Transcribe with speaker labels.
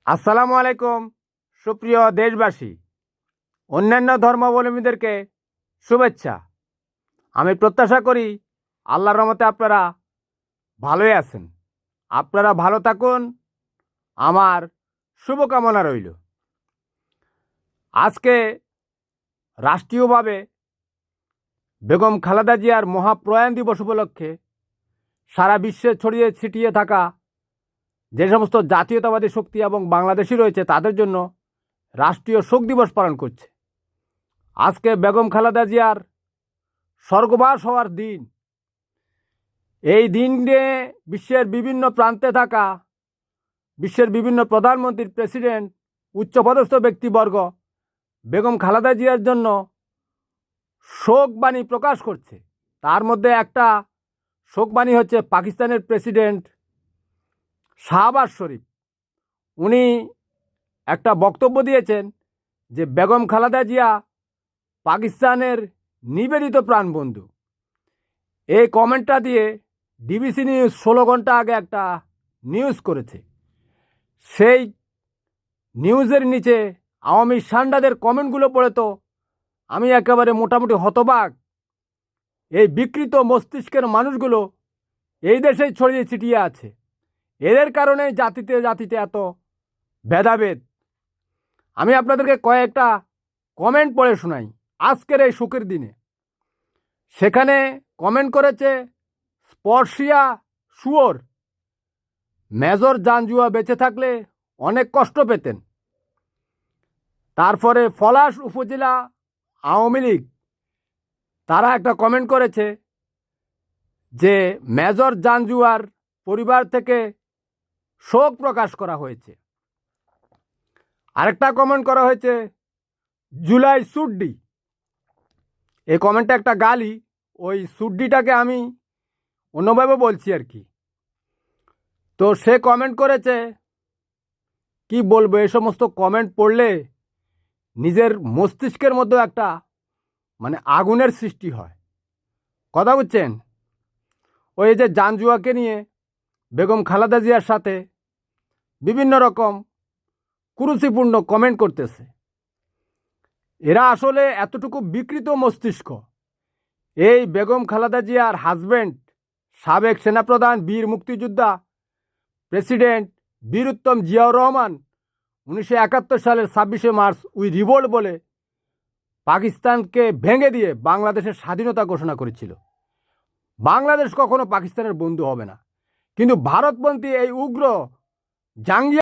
Speaker 1: আসসালামু আলাইকুম সুপ্রিয় দেশবাসী, অন্যান্য ধর্মাবলম্বীদেরকে শুভেচ্ছা। আমি প্রত্যাশা করি আল্লাহর রহমতে আপনারা ভালোই আছেন। আপনারা ভালো থাকুন, আমার শুভকামনা রইল। আজকে রাষ্ট্রীয়ভাবে বেগম খালেদা জিয়ার মহাপ্রয়াণ দিবস উপলক্ষে সারা বিশ্বে ছড়িয়ে ছিটিয়ে থাকা যে সমস্ত জাতীয়তাবাদী শক্তি এবং বাংলাদেশি রয়েছে তাদের জন্য রাষ্ট্রীয় শোক দিবস পালন করছে। আজকে বেগম খালেদা জিয়ার স্বর্গবাস হওয়ার দিন। এই দিনে বিশ্বের বিভিন্ন প্রান্তে থাকা বিশ্বের বিভিন্ন প্রধানমন্ত্রী, প্রেসিডেন্ট, উচ্চপদস্থ ব্যক্তিবর্গ বেগম খালেদা জিয়ার জন্য শোকবাণী প্রকাশ করছে। তার মধ্যে একটা শোকবাণী হচ্ছে পাকিস্তানের প্রেসিডেন্ট শাহবাজ শরীফ। উনি একটা বক্তব্য দিয়েছেন যে বেগম খালেদা জিয়া পাকিস্তানের নিবেদিত প্রাণবন্ধু। এই কমেন্টটা দিয়ে ডিবিসি নিউজ 16 ঘন্টা আগে একটা নিউজ করেছে। সেই নিউজের নিচে আওয়ামী সান্ডাদের কমেন্টগুলো পড়ে তো আমি একেবারে মোটামুটি হতবাক। এই বিকৃত মস্তিষ্কের মানুষগুলো এই দেশেই ছড়িয়ে ছিটিয়ে আছে। এদের কারণে জাতিতে জাতিতে এত ভেদাভেদ। আমি আপনাদেরকে কয়েকটা কমেন্ট পড়ে শোনাই আজকের এই শোকের দিনে। সেখানে কমেন্ট করেছে স্পর্শিয়া শুয়োর, মেজর জানজুয়া বেঁচে থাকলে অনেক কষ্ট পেতেন। তারপরে পলাশ উপজেলা আওয়ামী লীগ তারা একটা কমেন্ট করেছে যে মেজর জানজুয়ার পরিবার থেকে শোক প্রকাশ করা হয়েছে। আরেকটা কমেন্ট করা হয়েছে জুলাই সুড্ডি। এই কমেন্টটা একটা গালি, ওই সুড্ডিটাকে আমি অন্যভাবে বলছি আর কি। তো সে কমেন্ট করেছে, কি বলবো, এই সমস্ত কমেন্ট পড়লে নিজের মস্তিষ্কের মধ্যে একটা আগুনের সৃষ্টি হয়। কথা বুঝছেন? ওই যে জানজুয়াকে নিয়ে বেগম খালেদা জিয়ার সাথে বিভিন্ন রকম কুরুচিপূর্ণ কমেন্ট করতেছে। এরা আসলে এতটুকু বিকৃত মস্তিষ্ক। এই বেগম খালেদা জিয়ার হাজব্যান্ড সাবেক সেনাপ্রধান, বীর মুক্তিযোদ্ধা, প্রেসিডেন্ট বীর উত্তম জিয়াউর রহমান 1971 সালের 26শে মার্চ উই রিভোল্ট বলে পাকিস্তানকে ভেঙে দিয়ে বাংলাদেশের স্বাধীনতা ঘোষণা করেছিল। বাংলাদেশ কখনো পাকিস্তানের বন্ধু হবে না। কিন্তু ভারতপন্থী এই উগ্র জাঙ্গিয়া